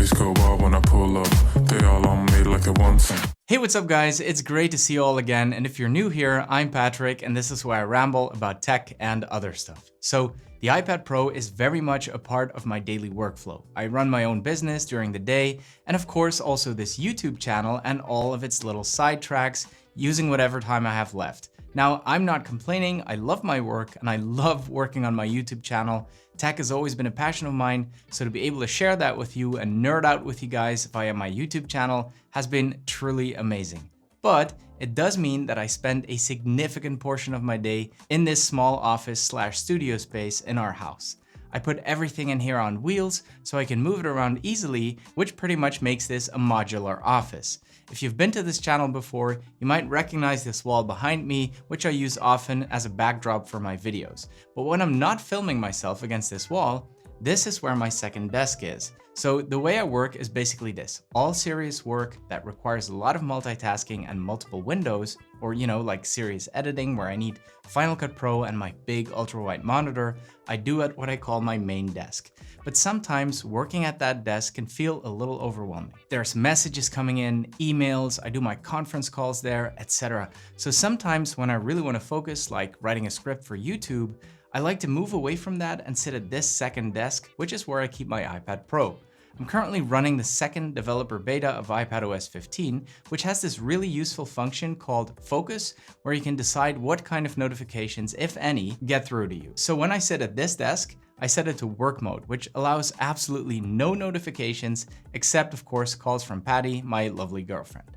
Days go wild when I pull up. They all on me like they want some. Hey, what's up guys? It's great to see you all again, and if you're new here, I'm Patrick and this is where I ramble about tech and other stuff. So the iPad Pro is very much a part of my daily workflow. I run my own business during the day, and of course also this YouTube channel and all of its little side tracks using whatever time I have left. Now, I'm not complaining, I love my work and I love working on my YouTube channel. Tech has always been a passion of mine, so to be able to share that with you and nerd out with you guys via my YouTube channel has been truly amazing. But it does mean that I spend a significant portion of my day in this small office/studio space in our house. I put everything in here on wheels so I can move it around easily, which pretty much makes this a modular office. If you've been to this channel before, you might recognize this wall behind me, which I use often as a backdrop for my videos. But when I'm not filming myself against this wall, this is where my second desk is. So the way I work is basically this: all serious work that requires a lot of multitasking and multiple windows, or like serious editing where I need Final Cut Pro and my big ultra-wide monitor, I do at what I call my main desk. But sometimes working at that desk can feel a little overwhelming. There's messages coming in, emails, I do my conference calls there, etc. So sometimes when I really want to focus, like writing a script for YouTube, I like to move away from that and sit at this second desk, which is where I keep my iPad Pro. I'm currently running the second developer beta of iPadOS 15, which has this really useful function called Focus, where you can decide what kind of notifications, if any, get through to you. So when I sit at this desk, I set it to work mode, which allows absolutely no notifications, except of course calls from Patty, my lovely girlfriend.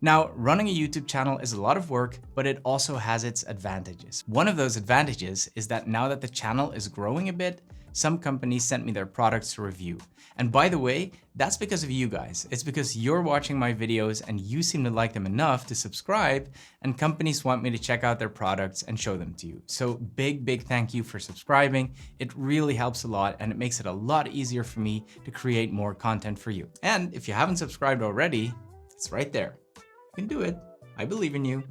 Now, running a YouTube channel is a lot of work, but it also has its advantages. One of those advantages is that now that the channel is growing a bit, some companies sent me their products to review. And by the way, that's because of you guys. It's because you're watching my videos and you seem to like them enough to subscribe, and companies want me to check out their products and show them to you. So big thank you for subscribing. It really helps a lot and it makes it a lot easier for me to create more content for you. And if you haven't subscribed already, it's right there. You can do it. I believe in you.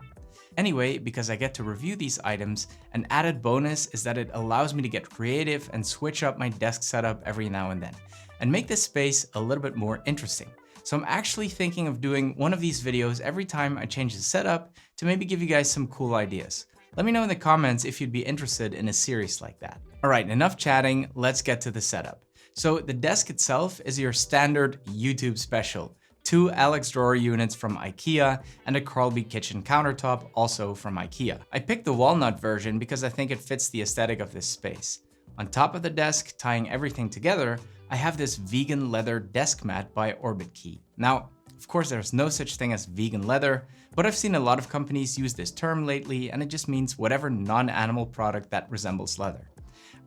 Anyway, because I get to review these items, an added bonus is that it allows me to get creative and switch up my desk setup every now and then, and make this space a little bit more interesting. So I'm actually thinking of doing one of these videos every time I change the setup to maybe give you guys some cool ideas. Let me know in the comments if you'd be interested in a series like that. All right, enough chatting, let's get to the setup. So the desk itself is your standard YouTube special. 2 Alex drawer units from IKEA and a Carlby kitchen countertop, also from IKEA. I picked the walnut version because I think it fits the aesthetic of this space. On top of the desk, tying everything together, I have this vegan leather desk mat by Orbit Key. Now, of course, there's no such thing as vegan leather, but I've seen a lot of companies use this term lately, and it just means whatever non-animal product that resembles leather.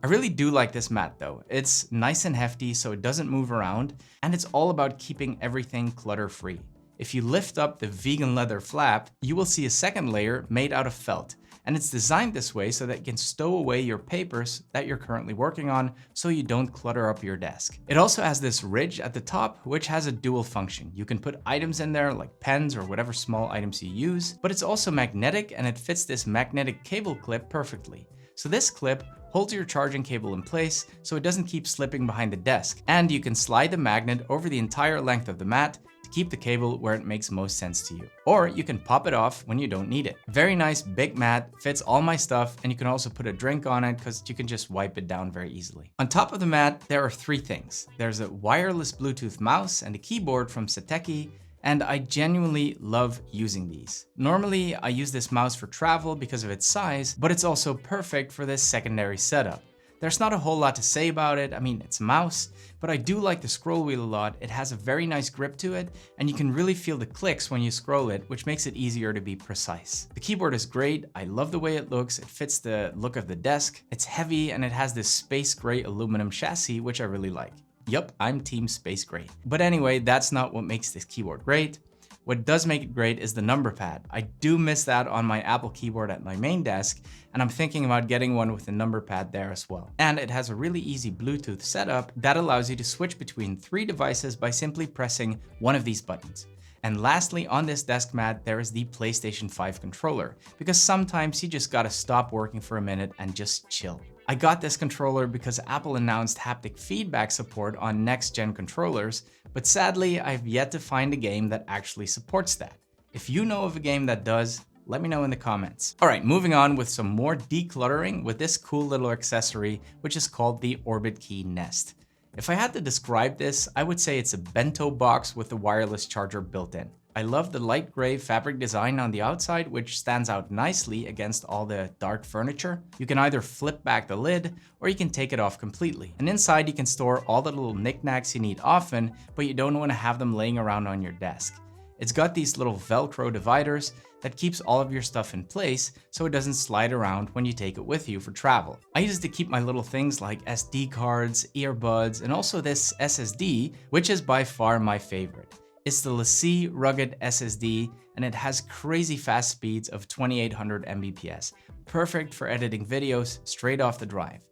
I really do like this mat though. It's nice and hefty so it doesn't move around, and it's all about keeping everything clutter-free. If you lift up the vegan leather flap, you will see a second layer made out of felt, and it's designed this way so that you can stow away your papers that you're currently working on so you don't clutter up your desk. It also has this ridge at the top, which has a dual function. You can put items in there like pens or whatever small items you use, but it's also magnetic and it fits this magnetic cable clip perfectly. So this clip holds your charging cable in place so it doesn't keep slipping behind the desk, and you can slide the magnet over the entire length of the mat to keep the cable where it makes most sense to you. Or you can pop it off when you don't need it. Very nice big mat, fits all my stuff, and you can also put a drink on it because you can just wipe it down very easily. On top of the mat, there are 3 things. There's a wireless Bluetooth mouse and a keyboard from Seteki, and I genuinely love using these. Normally, I use this mouse for travel because of its size, but it's also perfect for this secondary setup. There's not a whole lot to say about it. I mean, it's a mouse, but I do like the scroll wheel a lot. It has a very nice grip to it, and you can really feel the clicks when you scroll it, which makes it easier to be precise. The keyboard is great. I love the way it looks. It fits the look of the desk. It's heavy, and it has this space gray aluminum chassis, which I really like. Yup, I'm team space gray. But anyway, that's not what makes this keyboard great. What does make it great is the number pad. I do miss that on my Apple keyboard at my main desk, and I'm thinking about getting one with a number pad there as well. And it has a really easy Bluetooth setup that allows you to switch between 3 devices by simply pressing one of these buttons. And lastly, on this desk mat, there is the PlayStation 5 controller, because sometimes you just gotta stop working for a minute and just chill. I got this controller because Apple announced haptic feedback support on next-gen controllers, but sadly, I've yet to find a game that actually supports that. If you know of a game that does, let me know in the comments. All right, moving on with some more decluttering with this cool little accessory, which is called the Orbit Key Nest. If I had to describe this, I would say it's a bento box with a wireless charger built in. I love the light gray fabric design on the outside, which stands out nicely against all the dark furniture. You can either flip back the lid or you can take it off completely. And inside you can store all the little knickknacks you need often, but you don't want to have them laying around on your desk. It's got these little Velcro dividers that keeps all of your stuff in place so it doesn't slide around when you take it with you for travel. I use it to keep my little things like SD cards, earbuds, and also this SSD, which is by far my favorite. It's the LaCie Rugged SSD, and it has crazy fast speeds of 2800 Mbps, perfect for editing videos straight off the drive.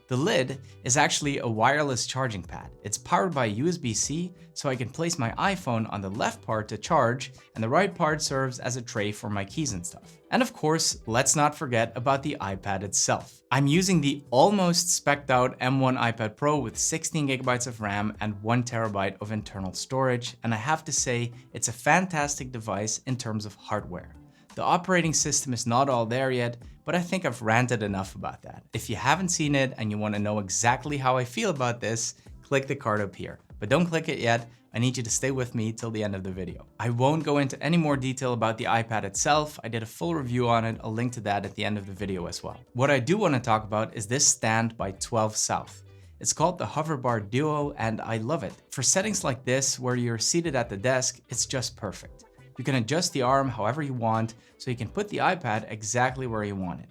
The lid is actually a wireless charging pad. It's powered by USB-C, so I can place my iPhone on the left part to charge, and the right part serves as a tray for my keys and stuff. And of course, let's not forget about the iPad itself. I'm using the almost spec'd out M1 iPad Pro with 16 GB of RAM and 1 TB of internal storage, and I have to say, it's a fantastic device in terms of hardware. The operating system is not all there yet, but I think I've ranted enough about that. If you haven't seen it and you want to know exactly how I feel about this, click the card up here. But don't click it yet, I need you to stay with me till the end of the video. I won't go into any more detail about the iPad itself. I did a full review on it, I'll link to that at the end of the video as well. What I do want to talk about is this stand by 12 South. It's called the Hoverbar Duo and I love it. For settings like this, where you're seated at the desk, it's just perfect. You can adjust the arm however you want, so you can put the iPad exactly where you want it.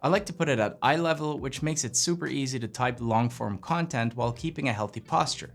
I like to put it at eye level, which makes it super easy to type long-form content while keeping a healthy posture.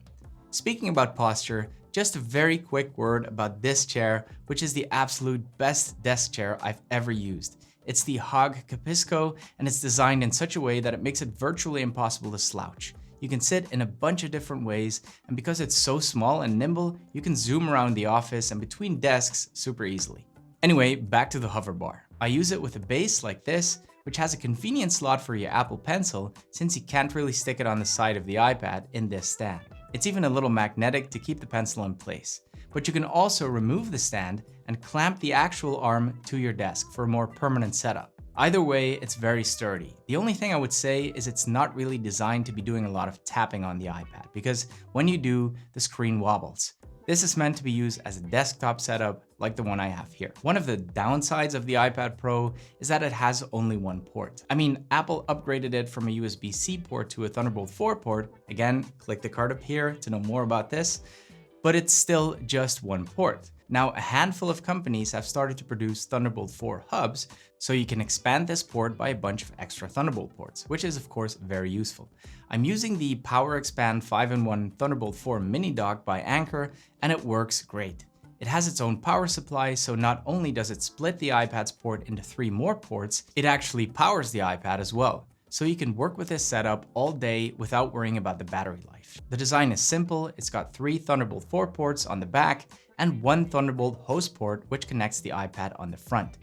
Speaking about posture, just a very quick word about this chair, which is the absolute best desk chair I've ever used. It's the Hog Capisco, and it's designed in such a way that it makes it virtually impossible to slouch. You can sit in a bunch of different ways, and because it's so small and nimble, you can zoom around the office and between desks super easily. Anyway, back to the hoverbar. I use it with a base like this, which has a convenient slot for your Apple Pencil since you can't really stick it on the side of the iPad in this stand. It's even a little magnetic to keep the pencil in place. But you can also remove the stand and clamp the actual arm to your desk for a more permanent setup. Either way, it's very sturdy. The only thing I would say is it's not really designed to be doing a lot of tapping on the iPad because when you do, the screen wobbles. This is meant to be used as a desktop setup like the one I have here. One of the downsides of the iPad Pro is that it has only one port. I mean, Apple upgraded it from a USB-C port to a Thunderbolt 4 port. Again, click the card up here to know more about this, but it's still just one port. Now, a handful of companies have started to produce Thunderbolt 4 hubs, so you can expand this port by a bunch of extra Thunderbolt ports, which is of course very useful. I'm using the PowerXpand 5-in-1 Thunderbolt 4 mini dock by Anker, and it works great. It has its own power supply, so not only does it split the iPad's port into 3 more ports, it actually powers the iPad as well. So you can work with this setup all day without worrying about the battery life. The design is simple, it's got 3 Thunderbolt 4 ports on the back, and 1 Thunderbolt host port which connects the iPad on the front.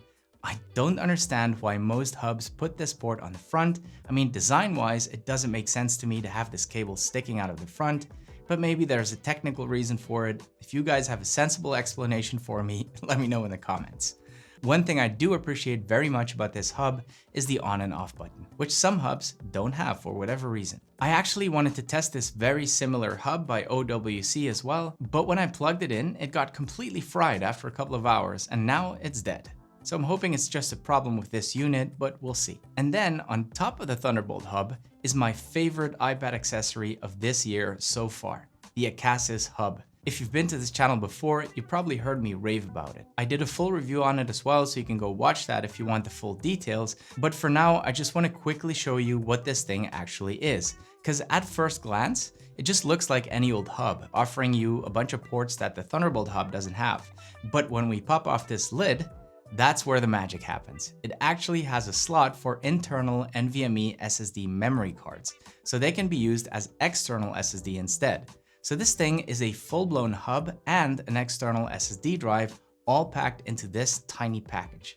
I don't understand why most hubs put this port on the front. I mean, design-wise, it doesn't make sense to me to have this cable sticking out of the front, but maybe there's a technical reason for it. If you guys have a sensible explanation for me, let me know in the comments. One thing I do appreciate very much about this hub is the on and off button, which some hubs don't have for whatever reason. I actually wanted to test this very similar hub by OWC as well, but when I plugged it in, it got completely fried after a couple of hours and now it's dead. So I'm hoping it's just a problem with this unit, but we'll see. And then on top of the Thunderbolt hub is my favorite iPad accessory of this year so far, the Acasis hub. If you've been to this channel before, you probably heard me rave about it. I did a full review on it as well, so you can go watch that if you want the full details. But for now, I just want to quickly show you what this thing actually is. Because at first glance, it just looks like any old hub, offering you a bunch of ports that the Thunderbolt hub doesn't have. But when we pop off this lid, that's where the magic happens. It actually has a slot for internal NVMe SSD memory cards, so they can be used as external SSD instead. So this thing is a full-blown hub and an external SSD drive all packed into this tiny package.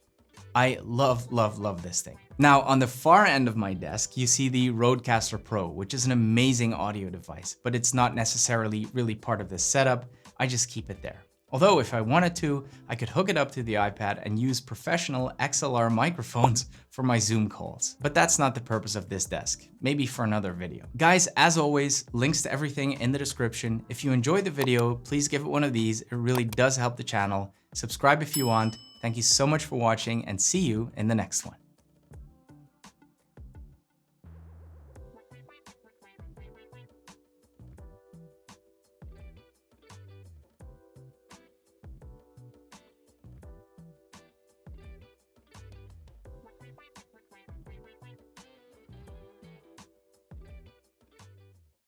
I love this thing. Now, on the far end of my desk, you see the Rodecaster Pro, which is an amazing audio device, but it's not necessarily really part of this setup. I just keep it there. Although if I wanted to, I could hook it up to the iPad and use professional XLR microphones for my Zoom calls. But that's not the purpose of this desk, maybe for another video. Guys, as always, links to everything in the description. If you enjoyed the video, please give it one of these. It really does help the channel. Subscribe if you want. Thank you so much for watching and see you in the next one.